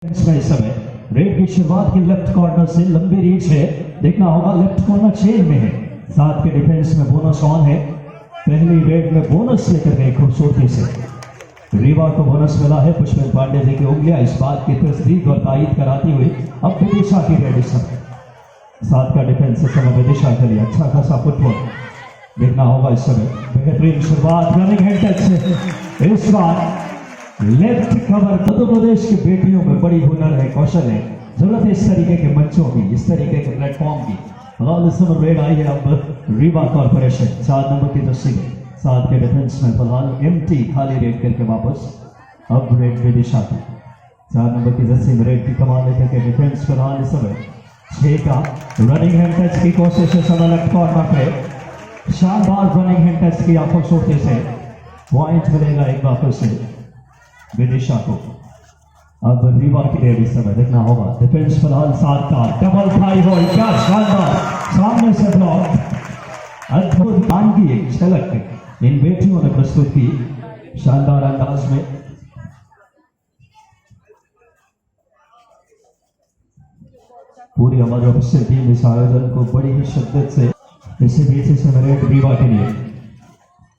इसमें इस समय रेड की शुरुआत की लेफ्ट कॉर्नर से लंबी रीच है, देखना होगा लेफ्ट कॉर्नर चेन में है, साथ के डिफेंस में बोनस ऑन है। पहली रेड में बोनस लेकर गए खूबसूरती से, रीवा को बोनस मिला है। पुष्पेंद्र पांडे जी की उंगलियां इस बात की तस्दीक और तायीद कराती हुई अब विदिशा की रेड इस समय, साथ का डिफेंस इस समय विदिशा के लिए अच्छा खासा फुटबॉल देखना होगा इस समय। बेहतरीन शुरुआत रनिंग हैंड टच से, इस बार लेफ्ट कवर। मध्य प्रदेश की बेटियों में बड़ी हुनर है, कौशल है, जरूरत है इस तरीके के मंचों की, इस तरीके के प्लेटफॉर्म की। फिलहाल इस समय रेड आई है अब रीवा कॉर्पोरेशन 4 नंबर की जर्सी में, साथ के डिफेंस में फिलहाल एम्प्टी खाली रेड करके वापस अब रेड विदिशा की 4 नंबर की जर्सी में रेड की कमान लेकर के डिफेंस फिलहाल इस समय 6 का रनिंग हैंड टच की कोशिश है समय लेफ्ट कॉर्नर पे, शानदार रनिंग हैंड टच की खूबसूरती से पॉइंट मिलेगा एक बार फिर से विदिशा को। अब रीवा की रेड इस समय देखना होगा, डिफेंस फिलहाल 7 का डबल थाई बॉल, क्या शानदार सामने से ब्लॉक, अद्भुत काम की एक झलक इन बेटियों ने प्रस्तुत की शानदार अंदाज में। पूरी हमारी ऑफिशियल टीम इस आयोजन को बड़ी ही शिद्दत से इसी बीच से रेड रीवा के लिए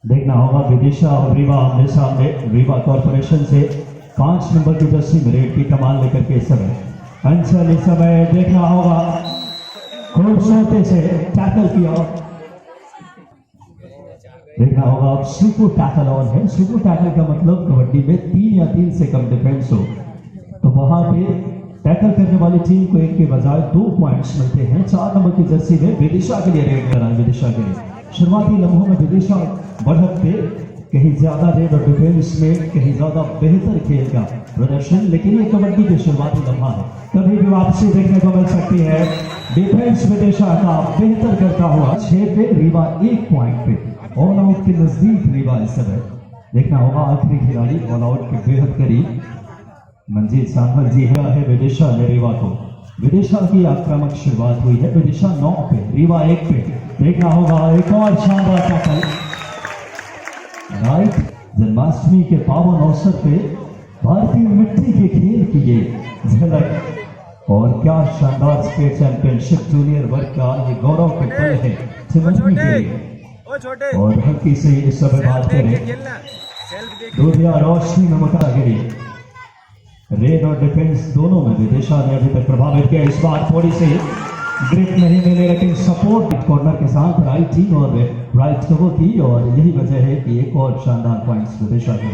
देखना होगा। विदिशा और रीवा आमने सामने, रीवा कॉर्पोरेशन से 5 नंबर की जर्सी में रेड की कमान लेकर के इस समय अंचल इस समय देखना होगा, खूबसूरती से टैकल किया, देखना होगा। अब सुपर टैकल ऑन है, सुपर टैकल का मतलब कबड्डी में 3 या 3 से कम डिफेंस हो तो वहां पे टैकल करने वाली टीम को 1 के बजाय 2 पॉइंट्स मिलते हैं। 4 नंबर की जर्सी में विदिशा के लिए रेड करा, विदिशा के लिए शुरुआती लम्हों में विदिशा बढ़त पे कहीं ज्यादा रेड और डिफेंस में कहीं ज्यादा बेहतर खेल का प्रदर्शन, लेकिन ये कबड्डी के शुरुआती लम्हा है, कभी भी वापसी देखने को मिल सकती है। डिफेंस विदिशा का बेहतर करता हुआ 6 पे रीवा 1 पॉइंट पे, ऑल आउट के नजदीक रीवा इस समय देखना होगा। आखिरी खिलाड़ी ऑल आउट के बेहद करीब मंजीत सांभर जी है विदिशा ने रीवा को। विदिशा की आक्रामक शुरुआत हुई है, विदिशा 9 पे रीवा 1 पे, देखना होगा एक और शानदार टैकल राइट। जन्माष्टमी के पावन अवसर पे भारतीय मिट्टी के खेल की ये झलक, और क्या शानदार स्टेट चैंपियनशिप जूनियर वर्ग का ये गौरव के पल है सिमरनी के लिए। और हल्की से इस समय बात करें दूधिया रोशनी में मकागिरी, रेड और डिफेंस दोनों में विदिशा ने अभी तक प्रभावित किया। इस बार थोड़ी सी ग्रिप नहीं मिले, लेकिन सपोर्ट कॉर्नर के साथ राइट टीम और राइट कवर की, और यही वजह है कि एक और शानदार पॉइंट्स विदिशा के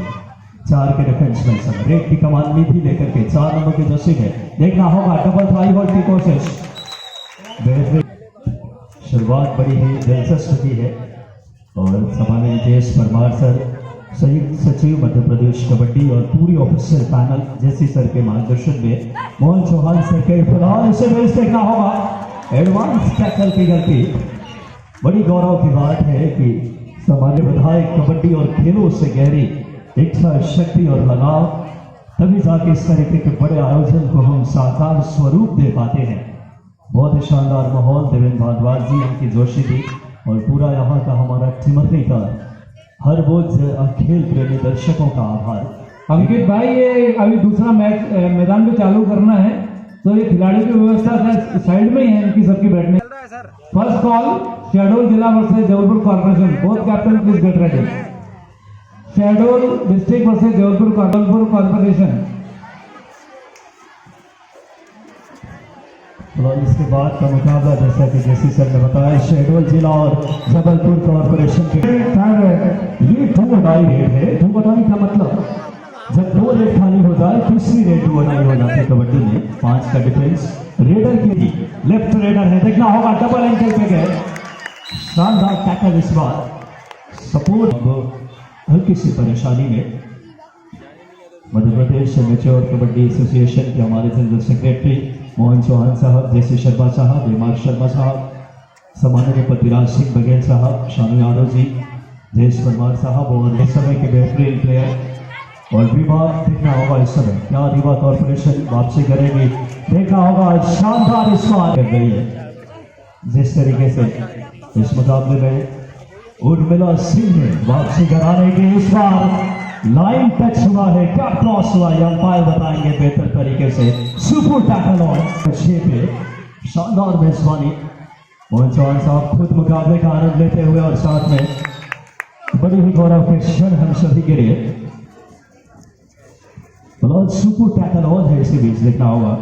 4 के डिफेंस में सब रेड की कमान मीठी लेकर के 4 नंबर की जर्सी है, देखना होगा डबल थाई होल्ड की कोशिश। बेहतरीन शुरुआत बड़ी ही दिलचस्प की है, और सामान्य नितेश परमार सर, संयुक्त सचिव मध्य प्रदेश कबड्डी और पूरी ऑफिशियल पैनल जैसी सर के मार्गदर्शन में मोहन चौहान सर के फिलहाल इसे बेस देखना होगा। एडवांस टैकल की गलती, बड़ी गौरव की बात है कि सामान्य विधायक कबड्डी और खेलों से गहरी इच्छा शक्ति और लगाव, तभी जाके इस तरीके के बड़े आयोजन को हम साकार स्वरूप दे पाते हैं। बहुत ही शानदार माहौल, देवेंद्र भारद्वाज जी, इनकी जोशी जी और पूरा यहाँ का हमारा टिमरनी का हर रोज खेल प्रेमी दर्शकों का आभार। अंकित भाई, ये अभी दूसरा मैच मैदान में चालू करना है, तो ये खिलाड़ी की व्यवस्था साइड में ही है इनकी सबकी बैठने। फर्स्ट कॉल शहडोल जिला versus Jabalpur corporation, both captain please get ready. Shahdol district versus Jabalpur corporation. और इसके बाद का मुकाबला जैसा कि जैसी सर ने बताया शहडोल जिला और जबलपुर कॉर्पोरेशन के ये 2 रेड है। 2 का मतलब जब 2 रेड खाली हो जाए, तीसरी रेड 2 हो जाती है कबड्डी में। 5 का डिफेंस रेडर के लिए लेफ्ट रेडर है, देखना होगा डबल एंकल पे गए, शानदार टैकल। इस बार सपोर्ट हल्की सी परेशानी में मध्य प्रदेश मेच्योर कबड्डी एसोसिएशन के हमारे जनरल सेक्रेटरी मोहन चौहान साहब, जैसे शर्मा साहब, विमार शर्मा साहब, सामान्य पतिराज सिंह बघेल साहब, शानू यादव जी, जयेश परमार साहब, और इस समय के बेहतरीन प्लेयर। और रीवा देखना होगा इस समय क्या रीवा कॉर्पोरेशन वापसी करेगी, देखना होगा। शानदार इस बार कर रही है, जिस तरीके से इस मुकाबले में उर्मिला सिंह ने वापसी कराने की इस बार लाइन टच हुआ है, क्या क्रॉस हुआ है, अंपायर बताएंगे बेहतर तरीके से। सुपर टैकल ऑन छे पे, शानदार मेजबानी। मोहन चौहान साहब खुद मुकाबले का आनंद लेते हुए और साथ में बड़ी ही गौरव के क्षण हम सभी के लिए। फिलहाल सुपर टैकल ऑन है, इसी बीच देखना होगा।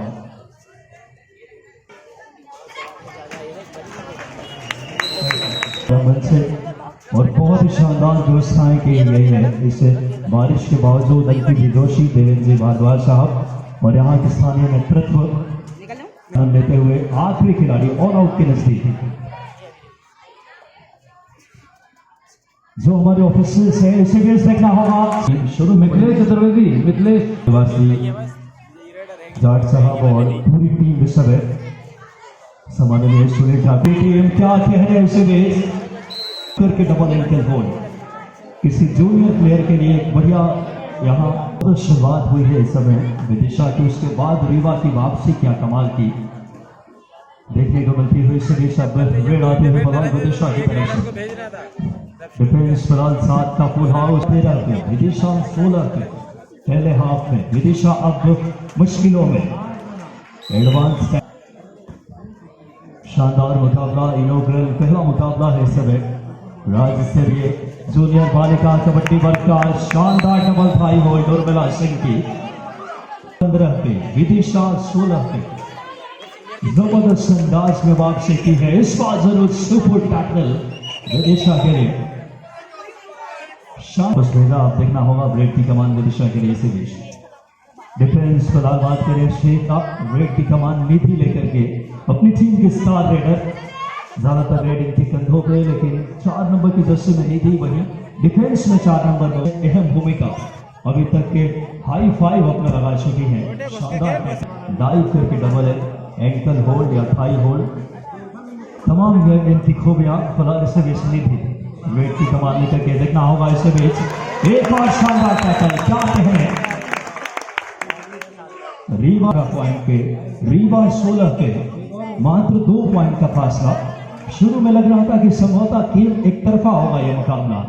से और बहुत ही शानदार व्यवस्थाएं की गई है। इस बारिश के बावजूद अंकित जोशी, देवेंद्र जी भारद्वाज साहब और यहाँ के स्थानीय नेतृत्व आनंद लेते हुए आखिरी खिलाड़ी ऑल आउट के नजदीक जो हमारे ऑफिसर्स हैं, इसे भी देखना होगा। शुरू में मिथिलेश चतुर्वेदी, मिथिलेश जाट साहब और पूरी टीम इस समय सम्माननीय सुनील ठाकुर टीम क्या कह रहे हैं इसे भी करके डबल एंकल होल्ड किसी जूनियर प्लेयर के लिए एक बढ़िया यहाँ तो शुरुआत हुई है इस समय विदिशा की। उसके बाद रीवा की वापसी क्या कमाल की देखने को मिलती हुई। रेड आते हुए बगल विदिशा की तरफ से डिफेंस फिलहाल 7 का फुल हाउस 13 पे, विदिशा 16 पे पहले हाफ में। विदिशा अब मुश्किलों में एडवांस शानदार मुकाबला, इनॉग्रल पहला मुकाबला है इस समय राज्य स्तरीय जूनियर बालिका कबड्डी वर्ग का। शानदार double thigh hold Urmila Singh की 15 पे, विदिशा 16 पे जबरदस्त अंदाज में वापसी की है। इस बार जरूर सुपर टैकल विदिशा के लिए। भेजा आप देखना होगा ब्रेक की कमान विदिशा के लिए। इसी बीच डिफेंस फिलहाल बात करें शेख का, ब्रेक की कमान निधि लेकर के अपनी टीम के स्टार रेडर, ज्यादातर रेड इनके कंधों पे, लेकिन 4 नंबर की जर्सी में नहीं थी। वहीं डिफेंस में 4 नंबर में अहम भूमिका अभी तक के हाई 5 अपना लगा चुकी है। शानदार डाइव करके डबल एंकल होल्ड या थाई होल्ड, तमाम इनकी खूबियां फिलहाल इसे बीच नहीं थी। वेट की कमान लेकर के देखना होगा इसे बीच। एक और शानदार टैकल, क्या कहने रीवा का पॉइंट पे, रीवा 16 पे, मात्र 2 पॉइंट का फासला। शुरू में लग रहा था कि संभवतः खेल एक तरफा होगा यह मुकाबला,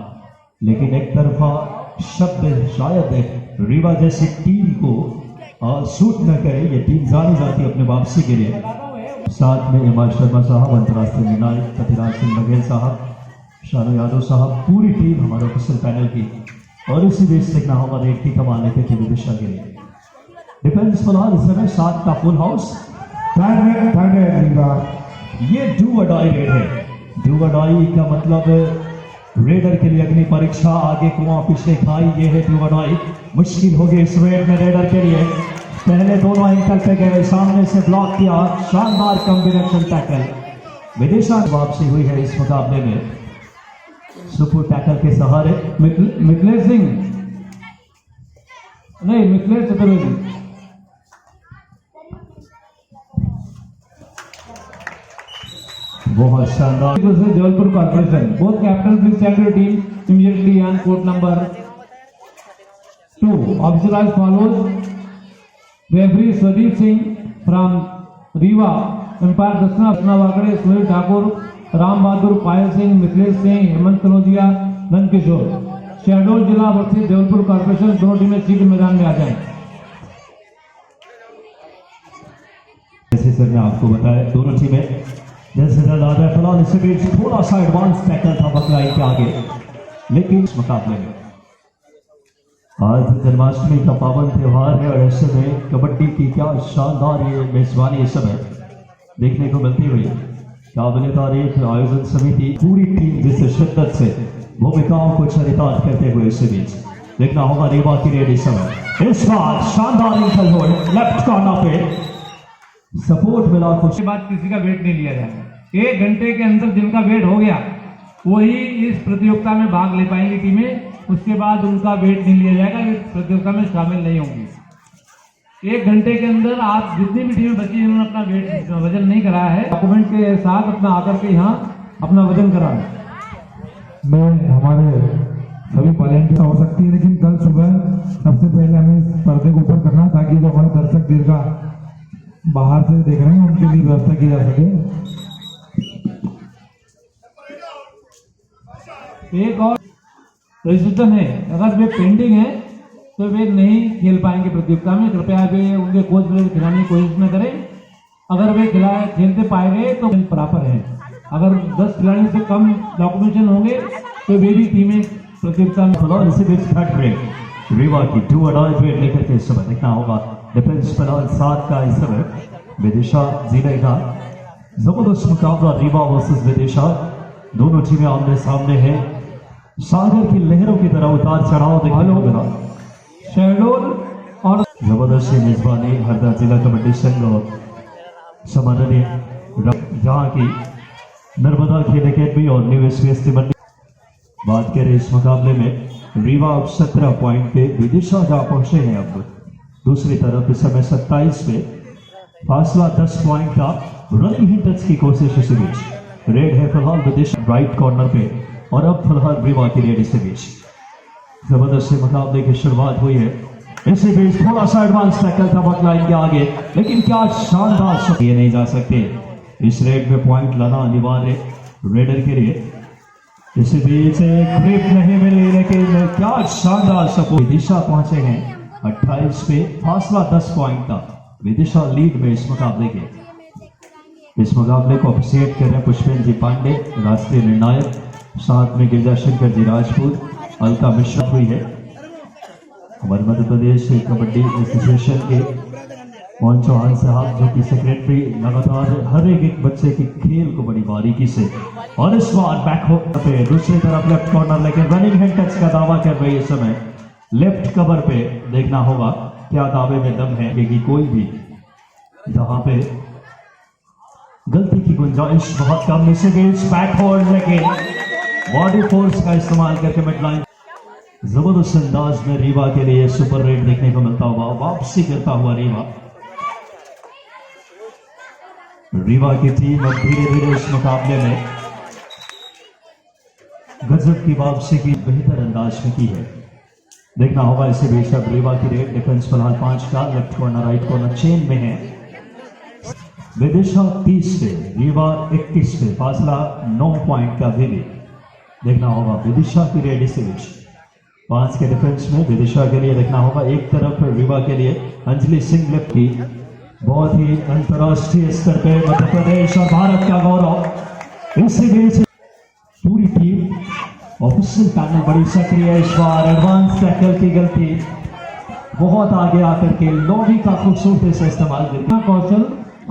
लेकिन एक तरफा शब्द शायद रीवा जैसी टीम को सूट न करे। ये टीम जानी जाती अपने वापसी के लिए। साथ में एम आर शर्मा साहब, अंतर्राष्ट्रीय निर्णायक पतिराज सिंह बघेल साहब, शानू यादव साहब, पूरी टीम हमारे ऑफिशियल पैनल की। और इसी बीच देखना होगा रेड की कमान लेकर के विदिशा के लिए। डिफेंस फिलहाल इस समय 7 का फुल हाउस। ये डू और डाई रेड है। डू और डाई का मतलब रेडर के लिए अग्नि परीक्षा, आगे कुआं पीछे खाई, ये है डू और डाई। मुश्किल होगी इस रेड में रेडर के लिए। पहले दोनों एंकल पे गए, सामने से ब्लॉक किया, शानदार कॉम्बिनेशन टैकल। विदिशा वापसी हुई है इस मुकाबले में सुपर टैकल के सहारे। मिथिलेश सिंह नहीं, मिथिलेश चतुर्वेदी। बहुत शानदार। Jabalpur corporation, both captain please send your team immediately on court number 2। Officer as follows: referee Swadeep Singh from Rewa, umpire Dakshina Wakade, Sunil Thakur, Ram Bahadur, पायल सिंह, मिथिलेश सिंह, हेमंत कनौजिया, नंद किशोर। शहडोल जिला वर्सेस जबलपुर कॉर्पोरेशन, दोनों टीमें शीघ्र मैदान में आ जाएं। जैसे सर ने आपको बताया, दोनों टीमें जैसे नजर है। फिलहाल इससे बीच थोड़ा सा एडवांस टैकल था बकलाई के आगे, लेकिन इस मुकाबले में आज जन्माष्टमी का पावन त्योहार है और ऐसे में कबड्डी की क्या शानदार ये मेजबानी इस समय देखने को मिलती हुई। काबिल तारीफ आयोजन समिति पूरी टीम जिस शिद्दत से भूमिकाओं को चरितार्थ करते हुए इस बीच देखना होगा रीवा की रेड इस समय। इस बार शानदार एंकल होल्ड लेफ्ट कॉर्नर पे सपोर्ट मिला। कुछ बाद किसी का वेट नहीं लिया जाएगा। 1 घंटे के अंदर जिनका वेट हो गया वही इस प्रतियोगिता में भाग ले पाएंगी टीमें, उसके बाद उनका वेट नहीं लिया जाएगा, इस प्रतियोगिता में शामिल नहीं होंगी। 1 घंटे के अंदर आप जितनी भी टीमें बची जिन्होंने अपना वेट वजन नहीं कराया है, डॉक्यूमेंट के साथ अपना आकर के यहाँ अपना वजन कराएं। मैं हमारे सभी वॉलेंटियर हो सकती है, लेकिन कल सुबह सबसे पहले हमें इस पर्दे को ऊपर करना ताकि जो हमारे दर्शक दीर्घा बाहर से देख रहे हैं उनके लिए व्यवस्था की जा सके। रजिस्ट्रेशन है, अगर वे पेंडिंग है तो वे नहीं खेल पाएंगे प्रतियोगिता में। कृपया वे उनके कोच प्लेयर खिलाने की कोशिश न करें। अगर वे खेलते पाए गए तो बराबर है। अगर 10 खिलाड़ियों से कम डॉक्यूमेंटेशन होंगे तो वे भी टीमें प्रतियोगिता में। फिलहाल इसी बीच थर्ड ब्रेक रीवा की 2 अडाई ब्रेक लेकर के इस समय देखना होगा डिफेंस फिलहाल 7 का इस समय विदिशा जिले का जबरदस्त मुकाबला रीवा वर्सेस विदिशा। दोनों टीमें आमने सामने हैं। सागर की लहरों की तरह उतार चढ़ाव देखने को मिला। शहडोल और जबरदस्त मेजबानी हरदा जिला कबड्डी संघ और समाननीय जहाँ की नर्मदा खेल अकेडमी और न्यू एसपीएस मंडी। बात करें इस मुकाबले में रीवा अब 17 पॉइंट पे विदिशा जा पहुंचे हैं। अब दूसरी तरफ इस समय 27 पे फासला 10 पॉइंट का रनिंग टच की कोशिश इसी बीच। रेड है फिलहाल विदिशा राइट कॉर्नर पे और अब फिलहाल रीवा की रेड इसी बीच। जबरदस्त मुकाबले की शुरुआत हुई है। इसी बीच थोड़ा सा एडवांस टैकल था बक लाइन के आगे, लेकिन क्या शानदार ये नहीं जा सकते। इस रेड में पॉइंट लाना अनिवार्य रेडर के लिए। इसी बीच एक ग्रिप नहीं मिली, लेकिन क्या शानदार सपोर्ट। विदिशा पहुंचे हैं 28 पे फासला 10 पॉइंट का। विदिशा लीड में इस मुकाबले के। इस मुकाबले को अप्रिशिएट कर रहे हैं पुष्पेंद्र जी पांडे राष्ट्रीय निर्णायक, साथ में गिरजा शंकर जी राजपूत, अलका मिश्रा हुई है। हमारे मध्य प्रदेश कबड्डी एसोसिएशन के मोहन चौहान साहब जो कि सेक्रेटरी लगातार हर एक बच्चे के खेल को बड़ी बारीकी से। और इस बार बैक हो पे दूसरी तरफ लेफ्ट कॉर्नर लेके रनिंग हैंड टच का दावा कर रही है इस समय। लेफ्ट कवर पे देखना होगा क्या दावे में दम है, क्योंकि कोई भी जहां पे गलती की गुंजाइश बहुत कम। इसे बैक होल्ड लेके बॉडी फोर्स का इस्तेमाल करके मिडलाइन जबरदस्त अंदाज में रीवा के लिए सुपर रेड देखने को मिलता हुआ वापसी करता हुआ रीवा की टीम अब धीरे धीरे इस मुकाबले में गजब की वापसी की बेहतर अंदाज में की है। देखना होगा इसी बीच अब रीवा की रेड डिफेंस फिलहाल 5 का left corner right corner chain में है। विदिशा 30 पे रीवा 21 पे फासला 9 पॉइंट का भी। देखना होगा विदिशा की रेड इसी बीच 5 के डिफेंस में विदिशा के लिए देखना होगा। एक तरफ रीवा के लिए अंजलि सिंह लेफ्ट की बहुत ही अंतरराष्ट्रीय स्तर पे मध्य प्रदेश और भारत का गौरव। इसी बीच पूरी टीम ऑफिशियल पैनल बड़ी सक्रिय है इस बार। एडवांस टैकल की गलती बहुत आगे आकर के लोभी का खूबसूरती से इस्तेमाल करना। कौशल,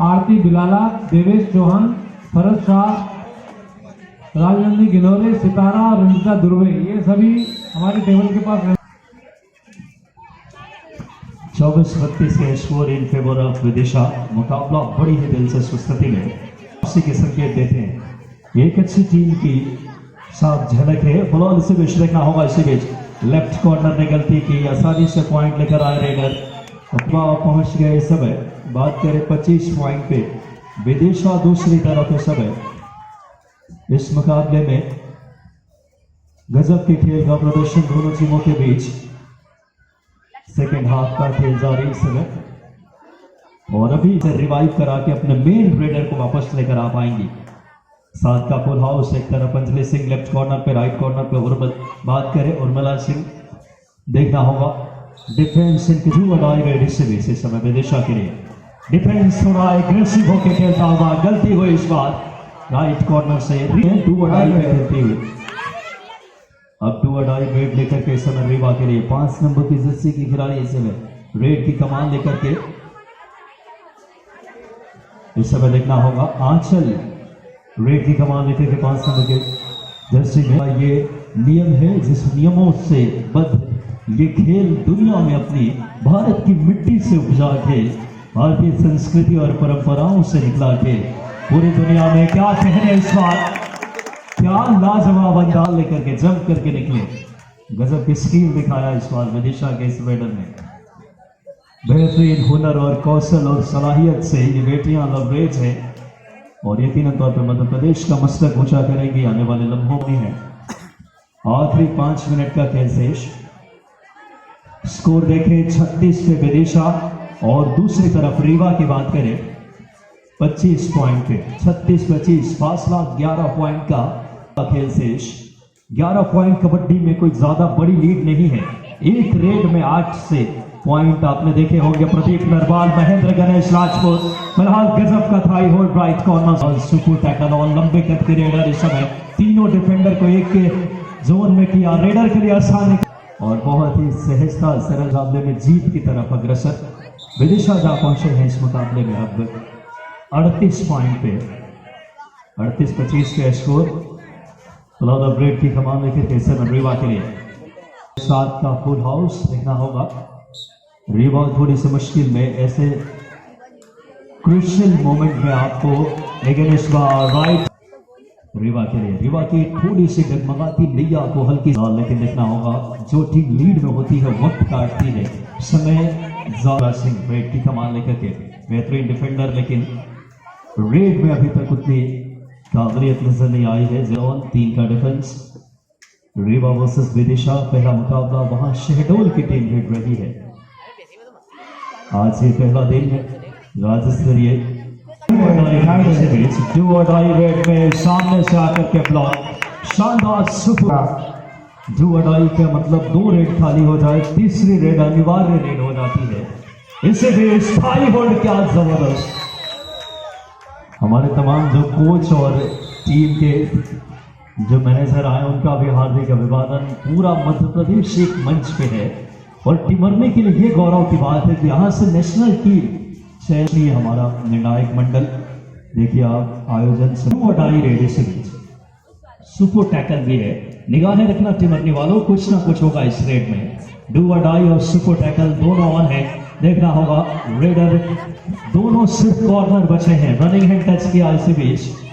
आरती बिलाला, देवेश चौहान, फरज शाह, राजनंदी गिनौरे, सितारा और रंजिता दुर्वे, ये सभी हमारे टेबल के पास। 24-32 के score in favour of Vidisha. मुकाबला बड़ी ही दिलचस्प स्थिति में उसी के संकेत देते हैं। एक अच्छी टीम की साफ झलक है। फिलहाल इसे बीच देखना होगा। इसी बीच लेफ्ट कॉर्नर ने गलती की, आसानी से पॉइंट लेकर आए रेडर। पहुंच गए इस समय। बात करें 25 पॉइंट पे विदिशा दूसरी तरफ इस समय। इस मुकाबले में गजब के खेल का प्रदर्शन दोनों टीमों के बीच। सेकेंड हाफ का खेल जारी इस समय और अभी से रिवाइव करा के अपने मेन रेडर को वापस लेकर आ पाएंगी। 7 का फुल हाउस एक तरफ अंजलि सिंह लेफ्ट कॉर्नर पे, राइट कॉर्नर पे उर्मिला। बात करें उर्मिला सिंह, देखना होगा डिफेंस इनकी 2 अडाई रेडी से भी इस समय विदिशा के लिए। डिफेंस थोड़ा एग्रेसिव होकर खेलता हुआ, गलती हुई इस बार राइट कॉर्नर से 2 अडाई में खेलती हुई। अब 2 अडाई रेड लेकर के इस समय रीवा के लिए 5 नंबर की जर्सी की खिलाड़ी इस समय रेड की कमान लेकर के इस समय देखना होगा। आंचल रेड की कमान लेकर के 5 नंबर के जर्सी में। ये नियम है जिस नियमों से बद्ध ये खेल दुनिया में अपनी भारत की मिट्टी से उपजा खेल, भारतीय संस्कृति और परंपराओं से निकला खेल पूरी दुनिया में क्या कहने इस बार। क्या लाजवाब अंदाज लेकर के जंप करके निकले, गजब की स्किल दिखाया इस बार विदिशा के इस रेडर ने। बेहतरीन हुनर और कौशल और सलाहियत से ये बेटियां लवरेज है और यकीनन तौर पर मध्य प्रदेश का मस्तक ऊंचा करेंगी आने वाले लम्हों में है। आखिरी 5 मिनट का खेल शेष। स्कोर देखें 36 पे विदिशा और दूसरी तरफ रीवा की बात करें 25 पॉइंट पे 36-25 फासला 11 पॉइंट का खेल शेष। 11 पॉइंट कबड्डी में कोई ज्यादा बड़ी लीड नहीं है। एक रेड में 8 से पॉइंट आपने देखे होंगे। प्रदीप नरवाल, महेंद्र गणेश राजपूत, फिलहाल गजब का थाई होल्ड राइट कॉर्नर और सुपर टैकल और लंबे कद के रेडर इस समय तीनों डिफेंडर को एक के जोन में किया। रेडर के लिए आसानी और बहुत ही सहजता सरल मुकाबले में जीत की तरफ अग्रसर विदिशा जा पहुंचे हैं इस मुकाबले में। अब 38 पॉइंट पे 38-25 के स्कोर। फिलहाल ब्रेड की कमान लेकर केसर रीवा के लिए 7 का फुल हाउस देखना होगा। रीवा थोड़ी सी मुश्किल में, ऐसे क्रूशियल मोमेंट में आपको अगेंस्ट राइट रीवा के लिए। रीवा की थोड़ी सी डगमगाती नैया को हल्की, लेकिन देखना होगा जो टीम लीड में होती है वक्त काटती है। समय ज़ारा सिंह रेड की कमान लेकर के बेहतरीन डिफेंडर, लेकिन रेड में अभी तक उतनी काबिलियत नजर नहीं आई है। जोन 3 का डिफेंस। रीवा वर्सेस विदिशा पहला मुकाबला, वहां शहडोल की टीम रेड रही है। आज ये पहला दिन है राज्य स्तरीय डू और डाई रेड में सामने से आकर के ब्लॉक, शानदार सुपर। डू और डाई का मतलब 2 रेड खाली हो जाए, तीसरी रेड अनिवार्य रेड हो जाती है। इसे भी स्थायी होल्ड, क्या जबरदस्त। हमारे तमाम जो कोच और टीम के जो मैनेजर आए उनका भी हार्दिक अभिवादन। पूरा मध्य प्रदेश एक मंच पे है और टिमरने के लिए ये गौरव की बात है कि यहाँ से नेशनल टीम चयन हमारा निर्णायक मंडल। देखिए आप आयोजन से रेडी से सुपर टैकल भी है। निगाहें रखना टिमरने वालों, कुछ ना कुछ होगा इस रेड में। डू और डाई और सुपर टैकल दोनों ऑन है, देखना होगा। रेडर दोनों सिर्फ कॉर्नर बचे हैं। रनिंग हैंड टच किया इसी बीच